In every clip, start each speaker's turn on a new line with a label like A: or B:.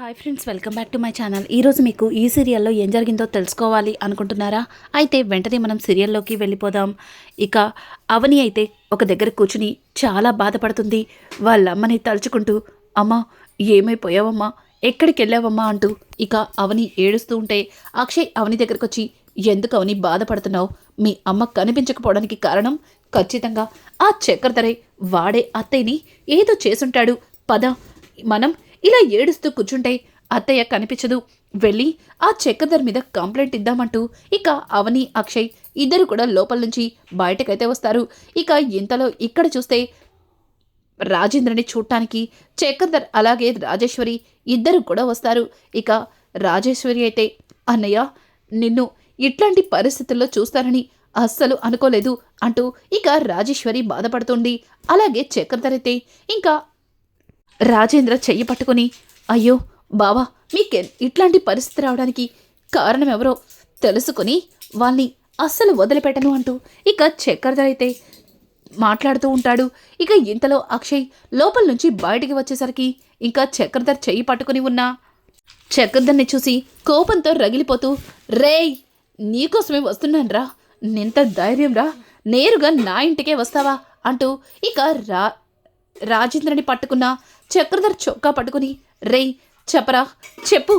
A: Hi friends, welcome back to my channel. ఈరోజు మీకు ఈ సీరియల్లో ఏం జరిగిందో తెలుసుకోవాలి అనుకుంటున్నారా? అయితే వెంటనే మనం సీరియల్లోకి వెళ్ళిపోదాం. ఇక అవని అయితే ఒక దగ్గర కూర్చుని చాలా బాధపడుతుంది. వాళ్ళ అమ్మని తలుచుకుంటూ, అమ్మా ఏమైపోయావమ్మా, ఎక్కడికి వెళ్ళావమ్మా అంటూ ఇక అవని ఏడుస్తూ ఉంటే అక్షయ్ అవని దగ్గరకు వచ్చి, ఎందుకు అవని బాధపడుతున్నావు? మీ అమ్మ కనిపించకపోవడానికి కారణం ఖచ్చితంగా ఆ చక్రధరే. వాడే అత్తయ్యని ఏదో చేసుంటాడు. పద, మనం ఇలా ఏడుస్తూ కూర్చుంటే అత్తయ్య కనిపించదు, వెళ్ళి ఆ చక్రధర్ మీద కంప్లైంట్ ఇద్దామంటూ ఇక అవని అక్షయ్ ఇద్దరు కూడా లోపల నుంచి బయటకైతే వస్తారు. ఇక ఇంతలో ఇక్కడ చూస్తే రాజేంద్రని చూడటానికి చక్రధర్ అలాగే రాజేశ్వరి ఇద్దరు కూడా వస్తారు. ఇక రాజేశ్వరి అయితే, అన్నయ్య నిన్ను ఇట్లాంటి పరిస్థితుల్లో చూస్తానని అస్సలు అనుకోలేదు అంటూ ఇక రాజేశ్వరి బాధపడుతుంది. అలాగే చక్రధర్ అయితే ఇంకా రాజేంద్ర చెయ్యి పట్టుకుని, అయ్యో బావా, మీకే ఇట్లాంటి పరిస్థితి రావడానికి కారణం ఎవరో తెలుసుకుని వాళ్ళని అస్సలు వదిలిపెట్టను అంటూ ఇక చక్రధర్ అయితే మాట్లాడుతూ ఉంటాడు. ఇక ఇంతలో అక్షయ్ లోపల నుంచి బయటికి వచ్చేసరికి ఇంకా చక్రధర్ చెయ్యి పట్టుకుని ఉన్న చక్రధర్ని చూసి కోపంతో రగిలిపోతూ, రేయ్ నీకోసమే వస్తున్నాన్రా, నింత ధైర్యం రా, నేరుగా నా ఇంటికే వస్తావా అంటూ ఇక రాజేంద్రని పట్టుకున్న చక్రధర్ చొక్కా పట్టుకుని, రేయ్ చెప్పరా, చెప్పు,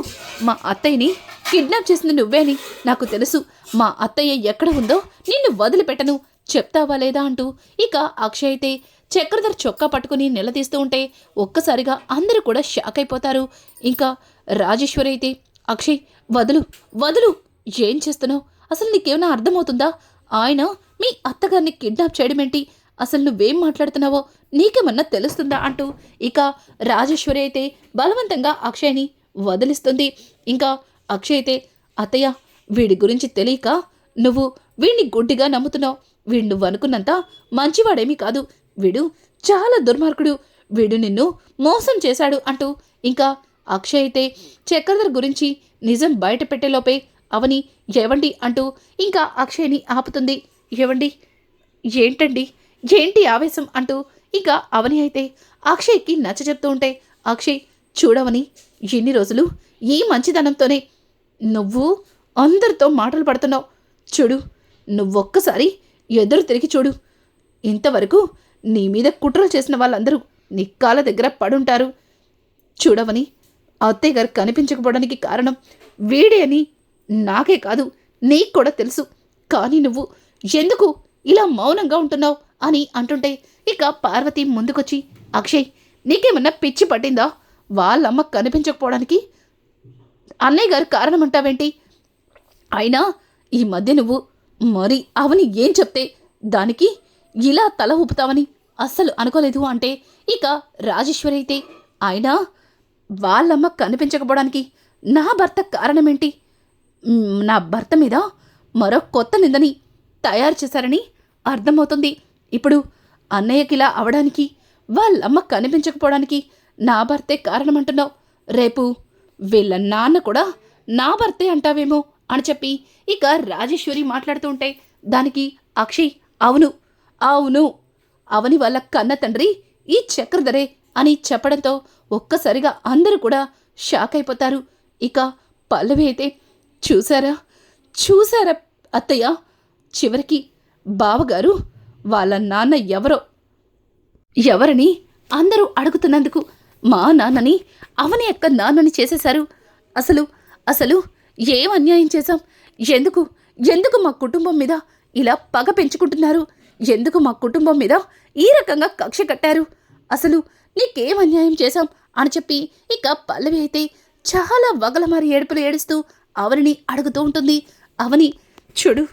A: మా అత్తయ్యని కిడ్నాప్ చేసింది నువ్వే అని నాకు తెలుసు. మా అత్తయ్య ఎక్కడ ఉందో నిన్ను వదిలిపెట్టను, చెప్తావా లేదా అంటూ ఇక అక్షయ్ అయితే చక్రధర్ చొక్కా పట్టుకుని నిలదీస్తూ ఉంటే ఒక్కసారిగా అందరూ కూడా షాక్ అయిపోతారు. ఇంకా రాజేశ్వరి అయితే, అక్షయ్ వదులు వదులు, ఏం చేస్తున్నావు? అసలు నీకేమైనా అర్థమవుతుందా? ఆయన మీ అత్తగారిని కిడ్నాప్ చేయడం ఏంటి? అసలు నువ్వేం మాట్లాడుతున్నావో నీకేమన్నా తెలుస్తుందా అంటూ ఇక రాజేశ్వరి అయితే బలవంతంగా అక్షయ్ని వదిలిస్తుంది. ఇంకా అక్షయ్ అయితే, అత్తయ్య వీడి గురించి తెలియక నువ్వు వీడిని గుడ్డిగా నమ్ముతున్నావు. వీడు నువ్వు అనుకున్నంత మంచివాడేమీ కాదు, వీడు చాలా దుర్మార్గుడు, వీడు నిన్ను మోసం చేశాడు అంటూ ఇంకా అక్షయ్ అయితే చక్రధర్ గురించి నిజం బయట పెట్టేలోపే అవని, ఏవండి అంటూ ఇంకా అక్షయ్ని ఆపుతుంది. ఏవండి, ఏంటండి, ఏంటి ఆవేశం అంటూ ఇక అవని అయితే అక్షయ్కి నచ్చ చెప్తూ ఉంటే, అక్షయ్ చూడవని, ఎన్ని రోజులు ఈ మంచిదనంతోనే నువ్వు అందరితో మాటలు పడుతున్నావు. చూడు, నువ్వొక్కసారి ఎదురు తిరిగి చూడు. ఇంతవరకు నీ మీద కుట్రలు చేసిన వాళ్ళందరూ నీ కాళ్ళ దగ్గర పడుంటారు. చూడవని, అత్తయ్య గారు కనిపించకపోవడానికి కారణం వీడే అని నాకే కాదు నీకు కూడా తెలుసు. కానీ నువ్వు ఎందుకు ఇలా మౌనంగా ఉంటున్నావు అని అంటుంటే ఇక పార్వతి ముందుకొచ్చి, అక్షయ్ నీకేమన్నా పిచ్చి పట్టిందా? వాళ్ళమ్మ కనిపించకపోవడానికి అన్నయ్య గారు కారణం అంటావేంటి? అయినా ఈ మధ్య నువ్వు మరి అవని ఏం చెప్తే దానికి ఇలా తల ఊపుతావని అస్సలు అనుకోలేదు అంటే ఇక రాజేశ్వరి అయితే, అయినా వాళ్ళమ్మ కనిపించకపోవడానికి నా భర్త కారణమేంటి? నా భర్త మీద మరో కొత్త నిందని తయారు చేశారని అర్థమవుతుంది. ఇప్పుడు అన్నయ్యకి ఇలా అవడానికి వాళ్ళమ్మ కనిపించకపోవడానికి నా భర్తే కారణమంటున్నావు. రేపు వీళ్ళ నాన్న కూడా నా భర్తే అంటావేమో అని చెప్పి ఇక రాజేశ్వరి మాట్లాడుతూ ఉంటే దానికి అక్షయ్, అవును అవును, అవని వాళ్ళ కన్న తండ్రి ఈ చక్రధరే అని చెప్పడంతో ఒక్కసారిగా అందరూ కూడా షాక్ అయిపోతారు. ఇక పల్లవి అయితే, చూసారా చూసారా అత్తయ్య, చివరికి బావగారు వాళ్ళ నాన్న ఎవరని అందరూ అడుగుతున్నందుకు మా నాన్నని అవని యొక్క నాన్నని చేసేశారు. అసలు అసలు ఏం అన్యాయం చేశాం? ఎందుకు ఎందుకు మా కుటుంబం మీద ఇలా పగ పెంచుకుంటున్నారు? ఎందుకు మా కుటుంబం మీద ఈ రకంగా కక్ష కట్టారు? అసలు నీకేం అన్యాయం చేశాం అని చెప్పి ఇక పల్లవి అయితే చాలా వగలమారి ఏడుపులు ఏడుస్తూ అవనిని అడుగుతూ ఉంటుంది. అవని, చూడు,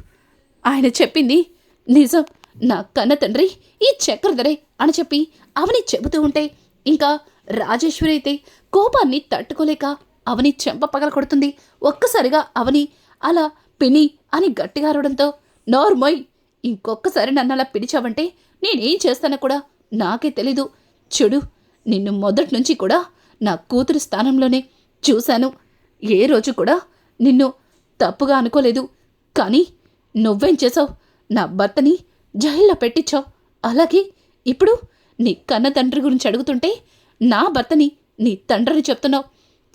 A: ఆయన చెప్పింది నిజం, నా కన్న తండ్రి ఈ చక్రధరే అని చెప్పి అవని చెబుతూ ఉంటే ఇంకా రాజేశ్వరి అయితే కోపాన్ని తట్టుకోలేక అవని చెంప పగల కొడుతుంది. ఒక్కసారిగా అవని అలా పిని అని గట్టిగా అరవడంతో, నోర్మోయ్, ఇంకొక్కసారి నన్ను అలా పిలిచావంటే నేనేం చేస్తానో కూడా నాకే తెలీదు. చూడు, నిన్ను మొదటి నుంచి కూడా నా కూతురు స్థానంలోనే చూశాను. ఏ రోజు కూడా నిన్ను తప్పుగా అనుకోలేదు. కానీ నువ్వేం చేసావు? నా భర్తని జైల్లో పెట్టించావు. అలాగే ఇప్పుడు నీ కన్న తండ్రి గురించి అడుగుతుంటే నా భర్తని నీ తండ్రిని చెప్తున్నావు.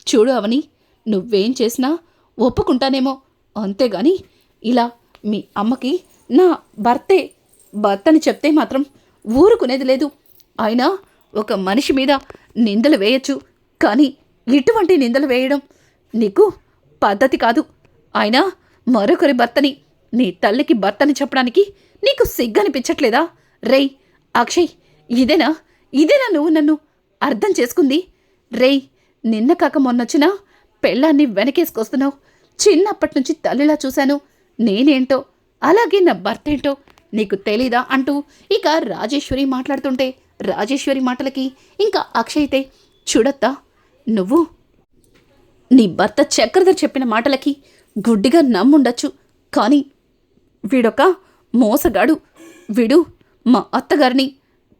A: చూడు అవని, నువ్వేం చేసినా ఒప్పుకుంటానేమో, అంతేగాని ఇలా మీ అమ్మకి నా భర్తని చెప్తే మాత్రం ఊరుకునేది లేదు. అయినా ఒక మనిషి మీద నిందలు వేయచ్చు, కానీ ఇటువంటి నిందలు వేయడం నీకు పద్ధతి కాదు. అయినా మరొకరి భర్తని, నీ తల్లికి భర్తని చెప్పడానికి నీకు సిగ్గనిపించట్లేదా? రేయ్ అక్షయ్, ఇదేనా నువ్వు నన్ను అర్థం చేసుకుంది? రేయ్, నిన్న కాక మొన్నొచ్చినా పెళ్ళాన్ని వెనకేసుకొస్తున్నావు. చిన్నప్పటి నుంచి తల్లిలా చూశాను. నేనేంటో అలాగే నా భర్త ఏంటో నీకు తెలీదా అంటూ ఇక రాజేశ్వరి మాట్లాడుతుంటే, రాజేశ్వరి మాటలకి ఇంకా అక్షయ్ అయితే, చూడత్తా, నువ్వు నీ భర్త చక్రధర్ చెప్పిన మాటలకి గుడ్డిగా నమ్ముండొచ్చు, కానీ వీడొక మోసగాడు. వీడు మా అత్తగారిని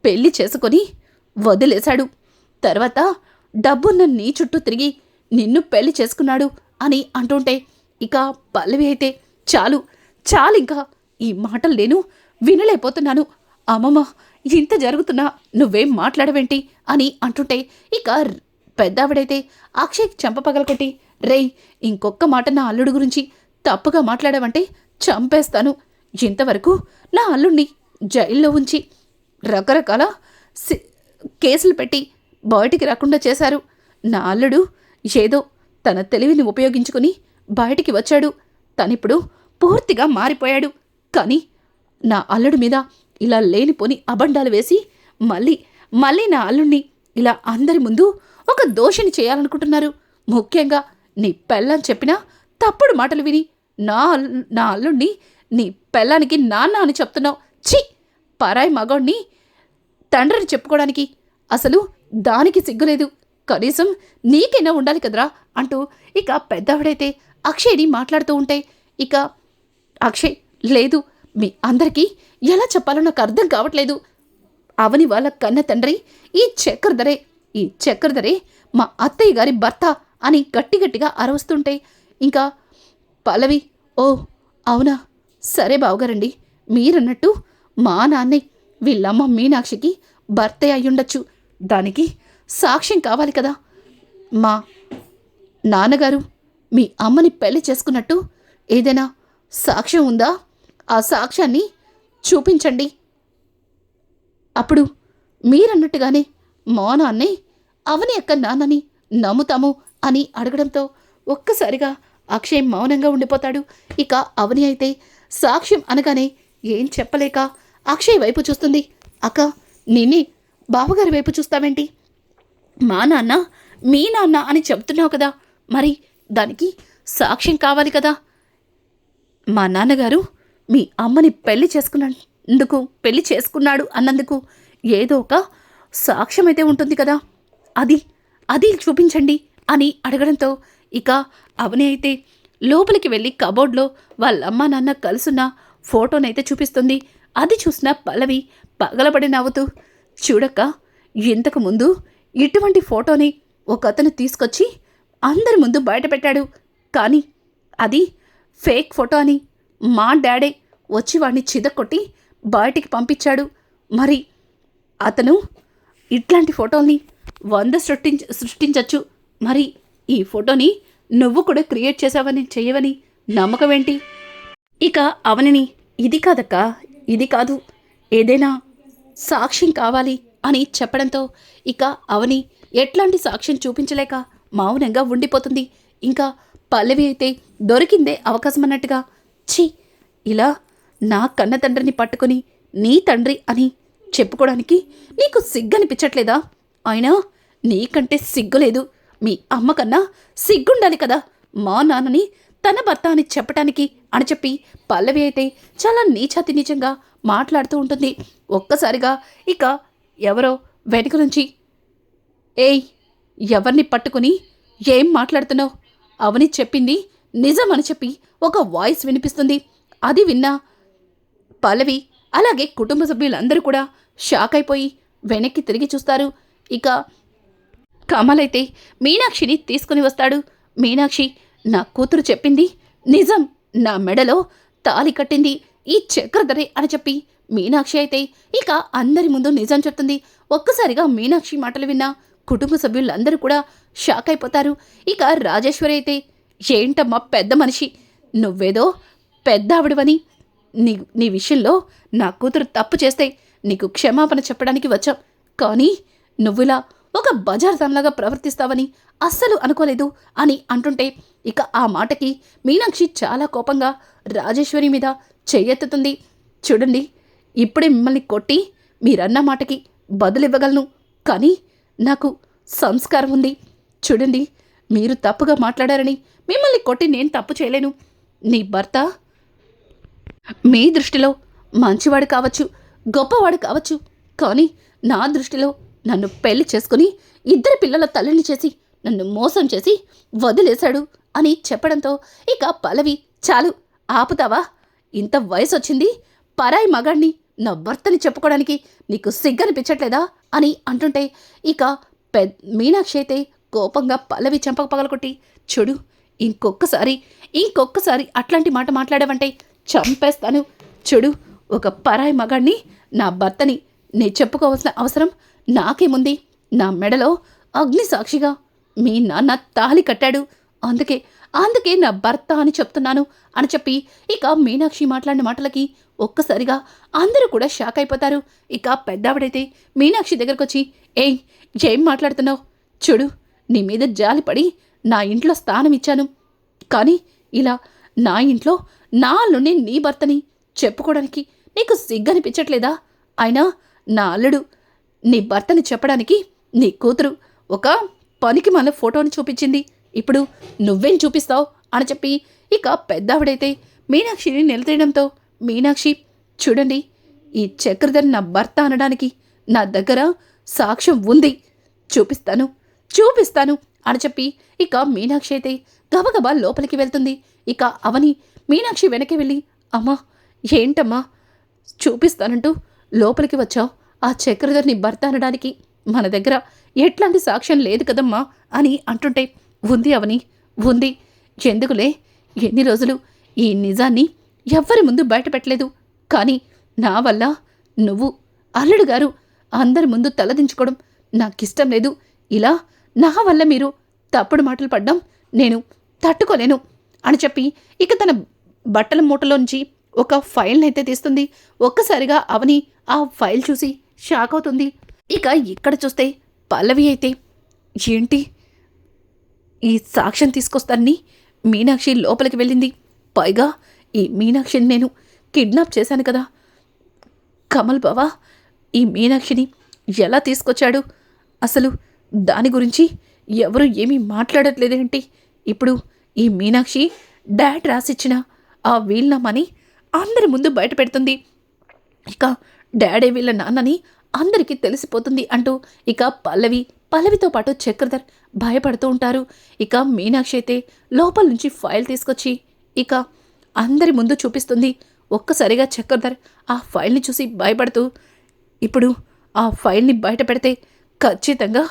A: పెళ్లి చేసుకొని వదిలేశాడు. తర్వాత డబ్బున్న నీ చుట్టూ తిరిగి నిన్ను పెళ్లి చేసుకున్నాడు అని అంటుంటే ఇక పల్లవి అయితే, చాలు ఇంకా ఈ మాటలు నేను వినలేకపోతున్నాను. అమ్మమ్మ, ఇంత జరుగుతున్నా నువ్వేం మాట్లాడవేంటి అని అంటుంటే ఇక పెద్దావిడైతే అక్షయ్ చెంప పగలకొట్టి, రేయ్, ఇంకొక్క మాట నా అల్లుడు గురించి తప్పుగా మాట్లాడావంటే చంపేస్తాను. ఇంతవరకు నా అల్లుడిని జైల్లో ఉంచి రకరకాల కేసులు పెట్టి బయటికి రాకుండా చేశారు. నా అల్లుడు ఏదో తన తెలివిని ఉపయోగించుకుని బయటికి వచ్చాడు. తనిప్పుడు పూర్తిగా మారిపోయాడు. కానీ నా అల్లుడి మీద ఇలా లేనిపోని అబండాలు వేసి మళ్ళీ నా అల్లుడిని ఇలా అందరి ముందు ఒక దోషిని చేయాలనుకుంటున్నారు. ముఖ్యంగా నీ పెళ్ళం చెప్పిన తప్పుడు మాటలు విని నా అల్లుడిని నీ పెళ్ళానికి నాన్న అని చెప్తున్నావు. ఛీ, పరాయి మగోడిని తండ్రిని చెప్పుకోవడానికి అసలు దానికి సిగ్గులేదు. కనీసం నీకైనా ఉండాలి కదరా అంటూ ఇక పెద్దవాడైతే అక్షయ్ని మాట్లాడుతూ ఉంటే ఇక అక్షయ్, లేదు, మీ అందరికీ ఎలా చెప్పాలో నాకు అర్థం కావట్లేదు. అవని వాళ్ళ కన్న తండ్రి ఈ చక్రధరే మా అత్తయ్య గారి భర్త అని గట్టిగా అరవస్తుంటే ఇంకా పల్లవి, ఓ అవునా, సరే బావగారండి, మీరన్నట్టు మా నాన్నే వీళ్ళమ్మ మీనాక్షికి భర్తే అయ్యుండొచ్చు. దానికి సాక్ష్యం కావాలి కదా. మా నాన్నగారు మీ అమ్మని పెళ్లి చేసుకున్నట్టు ఏదైనా సాక్ష్యం ఉందా? ఆ సాక్ష్యాన్ని చూపించండి. అప్పుడు మీరన్నట్టుగానే మా నాన్నే అవని అక్క నాన్నని నమ్ముతాము అని అడగడంతో ఒక్కసారిగా అక్షయ్ మౌనంగా ఉండిపోతాడు. ఇక అవని అయితే సాక్ష్యం అనగానే ఏం చెప్పలేక అక్షయ్ వైపు చూస్తుంది. అక్క, నిన్నే బావగారి వైపు చూస్తావేంటి? మా నాన్న మీ నాన్న అని చెప్తున్నావు కదా, మరి దానికి సాక్ష్యం కావాలి కదా. మా నాన్నగారు మీ అమ్మని పెళ్లి చేసుకున్నాడు అన్నందుకు ఏదో ఒక సాక్ష్యం అయితే ఉంటుంది కదా, అది చూపించండి అని అడగడంతో ఇక అవని అయితే లోపలికి వెళ్ళి కబోర్డ్లో వాళ్ళమ్మ నాన్న కలుసున్న ఫోటోనైతే చూపిస్తుంది. అది చూసిన పల్లవి పగలబడి నవ్వుతూ, చూడక్క, ఇంతకుముందు ఇటువంటి ఫోటోని ఒక అతను తీసుకొచ్చి అందరి ముందు బయట పెట్టాడు. కానీ అది ఫేక్ ఫోటో అని మా డాడే వచ్చి వాడిని చిదకొట్టి బయటికి పంపించాడు. మరి అతను ఇట్లాంటి ఫోటోల్ని 100 సృష్టించచ్చు. మరి ఈ ఫోటోని నువ్వు కూడా క్రియేట్ చేసావని చెయ్యవని నమ్మకం ఏంటి? ఇక అవనిని, ఇది కాదక్క, ఇది కాదు, ఏదైనా సాక్ష్యం కావాలి అని చెప్పడంతో ఇక అవని ఎట్లాంటి సాక్ష్యం చూపించలేక మౌనంగా ఉండిపోతుంది. ఇంకా పల్లవి అయితే దొరికిందే అవకాశం అన్నట్టుగా, ఛీ, ఇలా నా కన్న తండ్రిని పట్టుకొని నీ తండ్రి అని చెప్పుకోవడానికి నీకు సిగ్గనిపించట్లేదా? అయినా నీకంటే సిగ్గులేదు. మీ అమ్మకన్నా సిగ్గుండాలి కదా మా నాన్నని తన భర్త అని చెప్పటానికి అని చెప్పి పల్లవి అయితే చాలా నీచంగా మాట్లాడుతూ ఉంటుంది. ఒక్కసారిగా ఇక ఎవరో వెనుక నుంచి, ఏయ్, ఎవరిని పట్టుకుని ఏం మాట్లాడుతున్నావు? అవని చెప్పింది నిజం అని చెప్పి ఒక వాయిస్ వినిపిస్తుంది. అది విన్నా పల్లవి అలాగే కుటుంబ సభ్యులందరూ కూడా షాక్ అయిపోయి వెనక్కి తిరిగి చూస్తారు. ఇక కమల్ అయితే మీనాక్షిని తీసుకుని వస్తాడు. మీనాక్షి, నా కూతురు చెప్పింది నిజం, నా మెడలో తాళి కట్టింది ఈ చక్రధరే అని చెప్పి మీనాక్షి అయితే ఇక అందరి ముందు నిజం చెప్తుంది. ఒక్కసారిగా మీనాక్షి మాటలు విన్న కుటుంబ సభ్యులందరూ కూడా షాక్ అయిపోతారు. ఇక రాజేశ్వరి అయితే, ఏంటమ్మా పెద్ద మనిషి, నువ్వేదో పెద్ద ఆవిడవని, నీ విషయంలో నా కూతురు తప్పు చేస్తే నీకు క్షమాపణ చెప్పడానికి వచ్చాం, కానీ నువ్వులా ఒక బజార్ దానిలాగా ప్రవర్తిస్తావని అస్సలు అనుకోలేదు అని అంటుంటే, ఇక ఆ మాటకి మీనాక్షి చాలా కోపంగా రాజేశ్వరి మీద చెయ్యెత్తుతుంది. చూడండి, ఇప్పుడే మిమ్మల్ని కొట్టి మీరన్న మాటకి బదులివ్వగలను, కానీ నాకు సంస్కారం ఉంది. చూడండి, మీరు తప్పుగా మాట్లాడారని మిమ్మల్ని కొట్టి నేను తప్పు చేయలేను. నీ భర్త మీ దృష్టిలో మంచివాడు కావచ్చు, గొప్పవాడు కావచ్చు, కానీ నా దృష్టిలో నన్ను పెళ్లి చేసుకుని 2 పిల్లల తల్లిని చేసి నన్ను మోసం చేసి వదిలేశాడు అని చెప్పడంతో ఇక పల్లవి, చాలు ఆపుతావా? ఇంత వయసు వచ్చింది, పరాయి మగాణ్ణి నా భర్తని చెప్పుకోవడానికి నీకు సిగ్గనిపించట్లేదా అని అంటుంటే, ఇక మీనాక్షి అయితే కోపంగా పల్లవి చెంపక పగలకొట్టి, చూడు, ఇంకొక్కసారి అట్లాంటి మాట మాట్లాడావంటే చంపేస్తాను. చూడు, ఒక పరాయి మగాణ్ణి నా భర్తని నే చెప్పుకోవాల్సిన అవసరం నాకేముంది? నా మెడలో అగ్ని సాక్షిగా మీ నాన్న తాళి కట్టాడు, అందుకే నా భర్త అని చెప్తున్నాను అని చెప్పి ఇక మీనాక్షి మాట్లాడిన మాటలకి ఒక్కసారిగా అందరూ కూడా షాక్ అయిపోతారు. ఇక పెద్దావిడైతే మీనాక్షి దగ్గరకొచ్చి, ఏం మాట్లాడుతున్నావు? చూడు, నీ మీద జాలిపడి నా ఇంట్లో స్థానం ఇచ్చాను, కానీ ఇలా నా ఇంట్లో నా అల్లుడిని నీ భర్తని చెప్పుకోవడానికి నీకు సిగ్గనిపించట్లేదా? అయినా నా అల్లుడు నీ భర్తని చెప్పడానికి నీ కూతురు ఒక పనికి మన ఫోటోని చూపించింది, ఇప్పుడు నువ్వేం చూపిస్తావు అని చెప్పి ఇక పెద్దావిడైతే మీనాక్షిని నిలదీయడంతో, మీనాక్షి, చూడండి, ఈ చక్రధర్ నా భర్త అనడానికి నా దగ్గర సాక్ష్యం ఉంది, చూపిస్తాను అని చెప్పి ఇక మీనాక్షి అయితే గబగబా లోపలికి వెళ్తుంది. ఇక అవని మీనాక్షి వెనక్కి వెళ్ళి, అమ్మా, ఏంటమ్మా చూపిస్తానంటూ లోపలికి వచ్చావు? ఆ చక్రధర్ని భర్త అనడానికి మన దగ్గర ఎట్లాంటి సాక్ష్యం లేదు కదమ్మా అని అంటుంటే, ఉంది అవని, ఉంది. ఎందుకులే, ఎన్ని రోజులు ఈ నిజాన్ని ఎవ్వరి ముందు బయటపెట్టలేదు, కానీ నా వల్ల నువ్వు, అల్లుడు గారు అందరి ముందు తలదించుకోవడం నాకిష్టం లేదు. ఇలా నా వల్ల మీరు తప్పుడు మాటలు పడ్డం నేను తట్టుకోలేను అని చెప్పి ఇక తన బట్టల మూటలోంచి ఒక ఫైల్ని అయితే తీస్తుంది. ఒక్కసారిగా అవని ఆ ఫైల్ చూసి షాక్ అవుతుంది. ఇక ఇక్కడ చూస్తే పల్లవి అయితే, ఏంటి, ఈ సాక్ష్యం తీసుకొస్తానని మీనాక్షి లోపలికి వెళ్ళింది. పైగా ఈ మీనాక్షిని నేను కిడ్నాప్ చేశాను కదా, కమల్ బావా ఈ మీనాక్షిని ఎలా తీసుకొచ్చాడు? అసలు దాని గురించి ఎవరు ఏమీ మాట్లాడట్లేదేంటి? ఇప్పుడు ఈ మీనాక్షి డాడ్ రాసిచ్చిన ఆ వీల్నామాని అందరి ముందు బయట పెడుతుంది. ఇక డాడే వీళ్ళ నాన్నని అందరికీ తెలిసిపోతుంది అంటూ ఇక పల్లవితో పాటు చక్రధర్ భయపడుతూ ఉంటారు. ఇక మీనాక్షి అయితే లోపల నుంచి ఫైల్ తీసుకొచ్చి ఇక అందరి ముందు చూపిస్తుంది. ఒక్కసారిగా చక్రధర్ ఆ ఫైల్ని చూసి భయపడుతూ, ఇప్పుడు ఆ ఫైల్ని బయట పెడితే ఖచ్చితంగా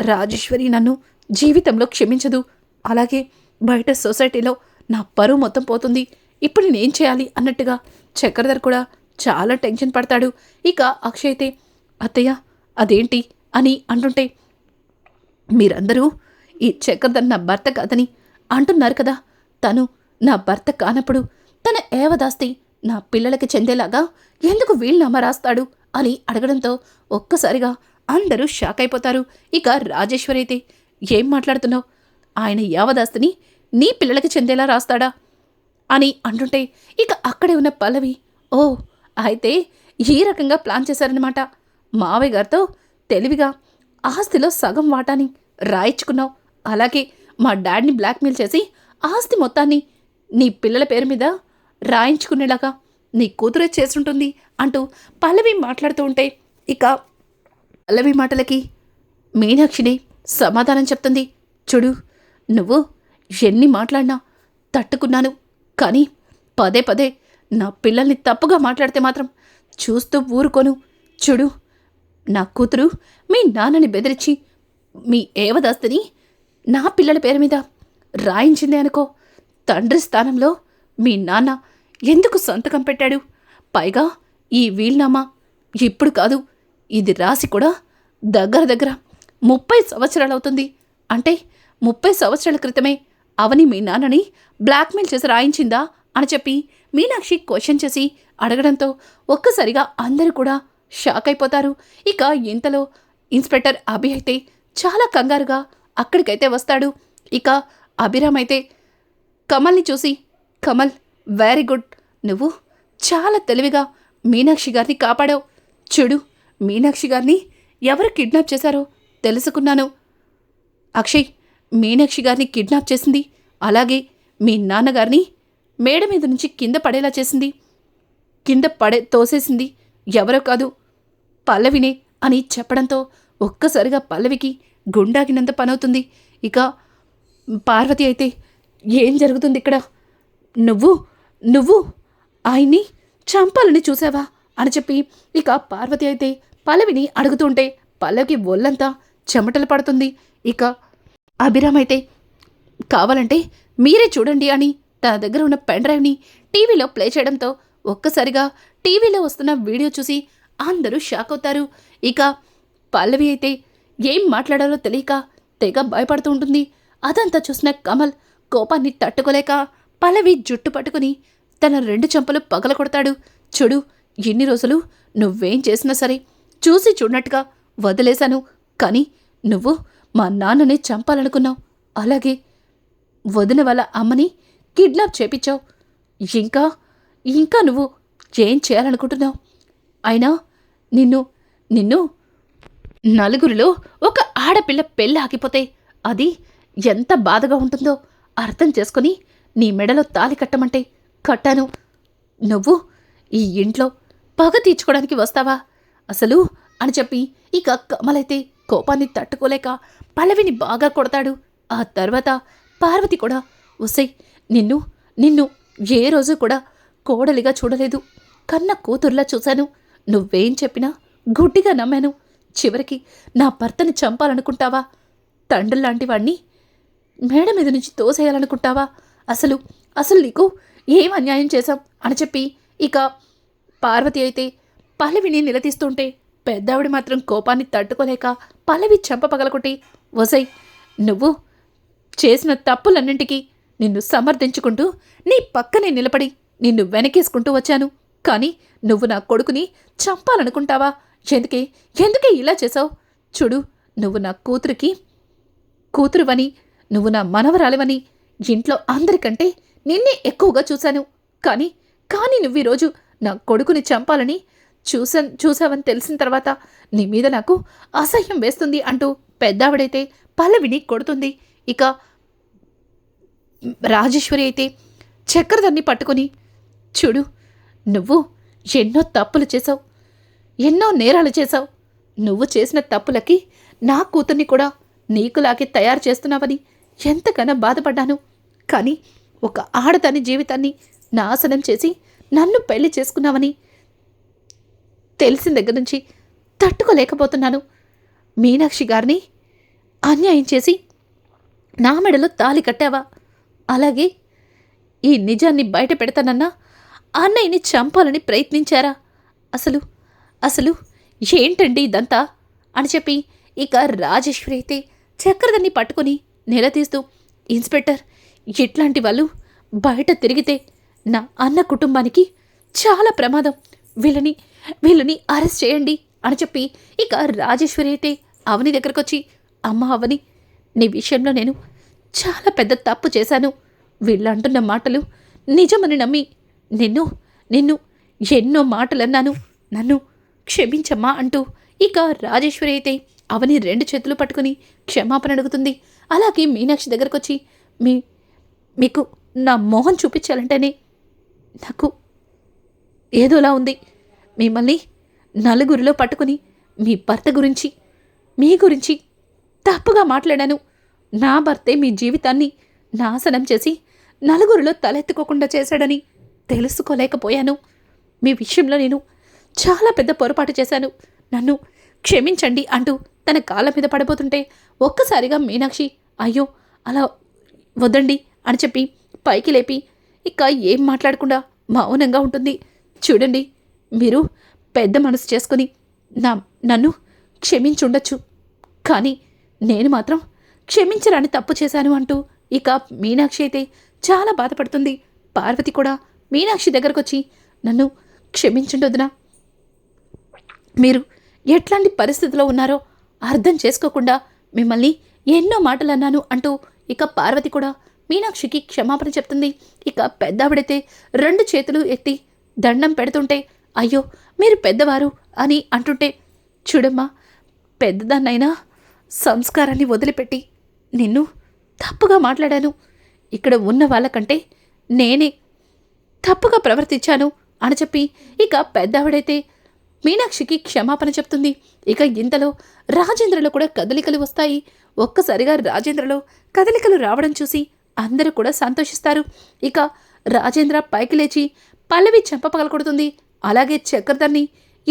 A: రాజేశ్వరి నన్ను జీవితంలో క్షమించదు, అలాగే బయట సొసైటీలో నా పరువు మొత్తం పోతుంది, ఇప్పుడు నేనేం చేయాలి అన్నట్టుగా చక్రధర్ కూడా చాలా టెన్షన్ పడతాడు. ఇక అక్షయ్ అయితే, అత్తయ్య అదేంటి అని అంటుంటే, మీరందరూ ఈ చక్రధర్ నా భర్త కాదని అంటున్నారు కదా, తను నా భర్త కానప్పుడు తన ఏవదాస్తి నా పిల్లలకి చెందేలాగా ఎందుకు వీల్నామా రాస్తాడు అని అడగడంతో ఒక్కసారిగా అందరూ షాక్ అయిపోతారు. ఇక రాజేశ్వరి అయితే, ఏం మాట్లాడుతున్నావు? ఆయన యావదాస్తిని నీ పిల్లలకి చెందేలా రాస్తాడా అని అంటుంటే, ఇక అక్కడే ఉన్న పల్లవి, ఓ అయితే ఈ రకంగా ప్లాన్ చేశారనమాట, మావయ్య గారితో తెలివిగా ఆస్తిలో సగం వాటాని రాయించుకున్నావు, అలాగే మా డాడ్ని బ్లాక్మెయిల్ చేసి ఆస్తి మొత్తాన్ని నీ పిల్లల పేరు మీద రాయించుకునేలాగా నీ కూతురే చేస్తుంటుంది అంటూ పల్లవి మాట్లాడుతూ ఉంటే, ఇక పల్లవి మాటలకి మీనాక్షిని సమాధానం చెప్తుంది. చూడు, నువ్వు ఎన్ని మాట్లాడినా తట్టుకున్నాను, కానీ పదే పదే నా పిల్లల్ని తప్పుగా మాట్లాడితే మాత్రం చూస్తూ ఊరుకోను. చూడు, నా కూతురు మీ నాన్నని బెదిరించి మీ ఏవదాస్తిని నా పిల్లల పేరు మీద రాయించింది అనుకో, తండ్రి స్థానంలో మీ నాన్న ఎందుకు సంతకం పెట్టాడు? పైగా ఈ వీల్నామా ఇప్పుడు కాదు, ఇది రాసి కూడా దగ్గర 30 సంవత్సరాలవుతుంది. అంటే 30 సంవత్సరాల క్రితమే అవని మీ నాన్నని బ్లాక్మెయిల్ చేసి రాయించిందా అని చెప్పి మీనాక్షి క్వశ్చన్ చేసి అడగడంతో ఒక్కసారిగా అందరూ కూడా షాక్ అయిపోతారు. ఇక ఇంతలో ఇన్స్పెక్టర్ అభి అయితే చాలా కంగారుగా అక్కడికైతే వస్తాడు. ఇక అభిరామ్ అయితే కమల్ని చూసి, కమల్ వెరీ గుడ్, నువ్వు చాలా తెలివిగా మీనాక్షి గారిని కాపాడావు. చూడు, మీనాక్షి గారిని ఎవరు కిడ్నాప్ చేశారో తెలుసుకున్నాను. అక్షయ్ మీనాక్షి గారిని కిడ్నాప్ చేసింది, అలాగే మీ నాన్నగారిని మేడ మీద నుంచి కింద పడేలా చేసింది, కింద తోసేసింది ఎవరో కాదు, పల్లవినే అని చెప్పడంతో ఒక్కసారిగా పల్లవికి గుండాగినంత పనవుతుంది. ఇక పార్వతి అయితే ఏం జరుగుతుంది ఇక్కడ? నువ్వు ఆయన్ని చంపాలని చూసావా అని చెప్పి ఇక పార్వతి అయితే పల్లవిని అడుగుతుంటే పల్లవికి ఒళ్ళంతా చెమటలు పడుతుంది. ఇక అభిరామ్ అయితే కావాలంటే మీరే చూడండి అని తన దగ్గర ఉన్న పెన్ డ్రైవ్ని టీవీలో ప్లే చేయడంతో ఒక్కసారిగా టీవీలో వస్తున్న వీడియో చూసి అందరూ షాక్ అవుతారు. ఇక పల్లవి అయితే ఏం మాట్లాడాలో తెలియక తెగ భయపడుతూ ఉంటుంది. అదంతా చూసిన కమల్ కోపాన్ని తట్టుకోలేక పల్లవి జుట్టు పట్టుకుని తన 2 చెంపలు పగల కొడతాడు. చూడు, ఇన్ని రోజులు నువ్వేం చేసినా సరే చూసి చూడనట్టుగా వదిలేశాను, కానీ నువ్వు మా నాన్నని చంపాలనుకున్నావు, అలాగే వదిన వాళ్ళ అమ్మని కిడ్నాప్ చేపించావు. ఇంకా నువ్వు ఏం చేయాలనుకుంటున్నావు? అయినా నిన్ను నలుగురిలో ఒక ఆడపిల్ల పెళ్ళి ఆగిపోతే అది ఎంత బాధగా ఉంటుందో అర్థం చేసుకుని నీ మెడలో తాళి కట్టమంటే కట్టాను. నువ్వు ఈ ఇంట్లో పగ తీర్చుకోవడానికి వస్తావా అసలు అని చెప్పి ఇక కమలైతే కోపాన్ని తట్టుకోలేక పల్లవిని బాగా కొడతాడు. ఆ తర్వాత పార్వతి కూడా ఉసై నిన్ను ఏ రోజు కూడా కోడలిగా చూడలేదు, కన్న కూతుర్లా చూశాను, నువ్వేం చెప్పినా గుడ్డిగా నమ్మాను, చివరికి నా భర్తని చంపాలనుకుంటావా? తండ్రుల్లాంటి వాణ్ణి మేడ మీద నుంచి తోసేయాలనుకుంటావా? అసలు నీకు ఏం అన్యాయం చేశాం అని చెప్పి ఇక పార్వతి అయితే పల్లవిని నిలదీస్తుంటే పెద్దావిడ మాత్రం కోపాన్ని తట్టుకోలేక పల్లవి చెంప పగలకొట్టి, వసై నువ్వు చేసిన తప్పులన్నింటికీ నిన్ను సమర్థించుకుంటూ నీ పక్కనే నిలబడి నిన్ను వెనకేసుకుంటూ వచ్చాను, కానీ నువ్వు నా కొడుకుని చంపాలనుకుంటావా? ఎందుకే ఇలా చేశావు? చూడు, నువ్వు నా కూతురువని, నువ్వు నా మనవరాలివని ఇంట్లో అందరికంటే నిన్నే ఎక్కువగా చూశాను, కానీ నువ్వు ఈరోజు నా కొడుకుని చంపాలని చూసావని తెలిసిన తర్వాత నీ మీద నాకు అసహ్యం వేస్తుంది అంటూ పెద్దావిడైతే పల్లవిని కొడుతుంది. ఇక రాజేశ్వరి అయితే చక్రధర్ని పట్టుకొని, చూడు, నువ్వు ఎన్నో తప్పులు చేశావు, ఎన్నో నేరాలు చేశావు, నువ్వు చేసిన తప్పులకి నా కూతుర్ని కూడా నీకులాగే తయారు చేస్తున్నావని ఎంతకన్నా బాధపడ్డాను, కానీ ఒక ఆడదాని జీవితాన్ని నాశనం చేసి నన్ను పెళ్లి చేసుకున్నావని తెలిసిన దగ్గర నుంచి తట్టుకోలేకపోతున్నాను. మీనాక్షి గారిని అన్యాయం చేసి నా మెడలో తాళి కట్టావా? అలాగే ఈ నిజాన్ని బయట పెడతానన్నా అన్నయ్యని చంపాలని ప్రయత్నించారా? అసలు ఏంటండి ఇదంతా అని చెప్పి ఇక రాజేశ్వరి అయితే చక్రధర్ని పట్టుకొని నిలదీస్తూ, ఇన్స్పెక్టర్, ఇట్లాంటి వాళ్ళు బయట తిరిగితే నా అన్న కుటుంబానికి చాలా ప్రమాదం, వీళ్ళని అరెస్ట్ చేయండి అని చెప్పి ఇక రాజేశ్వరి అయితే అవని దగ్గరకు వచ్చి, అమ్మ అవని, నీ విషయంలో నేను చాలా పెద్ద తప్పు చేశాను, వీళ్ళంటున్న మాటలు నిజమని నమ్మి నిన్ను ఎన్నో మాటలన్నాను, నన్ను క్షమించమ్మా అంటూ ఇక రాజేశ్వరి అయితే అవని 2 చేతులు పట్టుకుని క్షమాపణ అడుగుతుంది. అలాగే మీనాక్షి దగ్గరకు వచ్చి, మీకు నా మొహం చూపించాలంటేనే నాకు ఏదోలా ఉంది, మిమ్మల్ని నలుగురిలో పట్టుకుని మీ భర్త గురించి మీ గురించి తప్పుగా మాట్లాడాను, నా భర్తే మీ జీవితాన్ని నాశనం చేసి నలుగురిలో తలెత్తుకోకుండా చేశాడని తెలుసుకోలేకపోయాను, మీ విషయంలో నేను చాలా పెద్ద పొరపాటు చేశాను, నన్ను క్షమించండి అంటూ తన కాళ్ళ మీద పడబోతుంటే ఒక్కసారిగా మీనాక్షి, అయ్యో అలా వద్దండి అని చెప్పి పైకి లేపి ఇక ఏం మాట్లాడకుండా మౌనంగా ఉంటుంది. చూడండి, మీరు పెద్ద మనసు చేసుకుని నన్ను క్షమించుండొచ్చు, కానీ నేను మాత్రం క్షమించరాని తప్పు చేశాను అంటూ ఇక మీనాక్షి అయితే చాలా బాధపడుతుంది. పార్వతి కూడా మీనాక్షి దగ్గరకొచ్చి నన్ను క్షమించండి వదినా, మీరు ఎట్లాంటి పరిస్థితిలో ఉన్నారో అర్థం చేసుకోకుండా మిమ్మల్ని ఎన్నో మాటలు అన్నాను అంటూ ఇక పార్వతి కూడా మీనాక్షికి క్షమాపణ చెప్తుంది. ఇక పెద్దావిడైతే 2 చేతులు ఎత్తి దండం పెడుతుంటే అయ్యో మీరు పెద్దవారు అని అంటుంటే, చూడమ్మా, పెద్దదాన్నైనా సంస్కారాన్ని వదిలిపెట్టి నిన్ను తప్పుగా మాట్లాడాను. ఇక్కడ ఉన్న వాళ్ళకంటే నేనే తప్పుగా ప్రవర్తించాను అని చెప్పి ఇక పెద్దావిడైతే మీనాక్షికి క్షమాపణ చెప్తుంది. ఇక ఇంతలో రాజేంద్రలో కూడా కదలికలు వస్తాయి. ఒక్కసారిగా రాజేంద్రలో కదలికలు రావడం చూసి అందరూ కూడా సంతోషిస్తారు. ఇక రాజేంద్ర పైకి లేచి పల్లవి చెంప పగలకొడుతుంది. అలాగే చక్రధర్ని,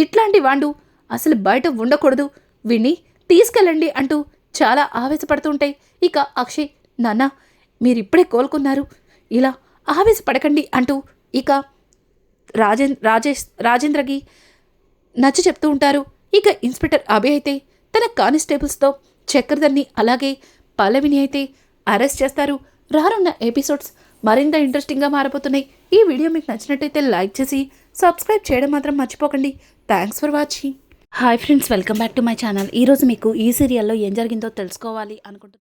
A: ఇట్లాంటి వాండు అసలు బయట ఉండకూడదు, వీణ్ణి తీసుకెళ్ళండి అంటూ చాలా ఆవేశపడుతుంటాయి. ఇక అక్షయ్, నాన్న మీరిప్పుడే కోలుకున్నారు, ఇలా ఆవేశపడకండి అంటూ ఇక రాజేంద్రకి నచ్చ చెప్తూ ఉంటారు. ఇక ఇన్స్పెక్టర్ అభయ్ అయితే తన కానిస్టేబుల్స్తో చక్రధర్ని అలాగే పల్లవిని అయితే అరెస్ట్ చేస్తారు. రానున్న ఎపిసోడ్స్ మరింత ఇంట్రెస్టింగ్గా మారబోతున్నాయి. ఈ వీడియో మీకు నచ్చినట్టయితే లైక్ చేసి సబ్స్క్రైబ్ చేయడం మాత్రం మర్చిపోకండి. Thanks for watching. Hi friends, welcome back to my channel. ఈరోజు మీకు ఈ సీరియల్లో ఏం జరిగిందో తెలుసుకోవాలి అనుకుంటున్నాను.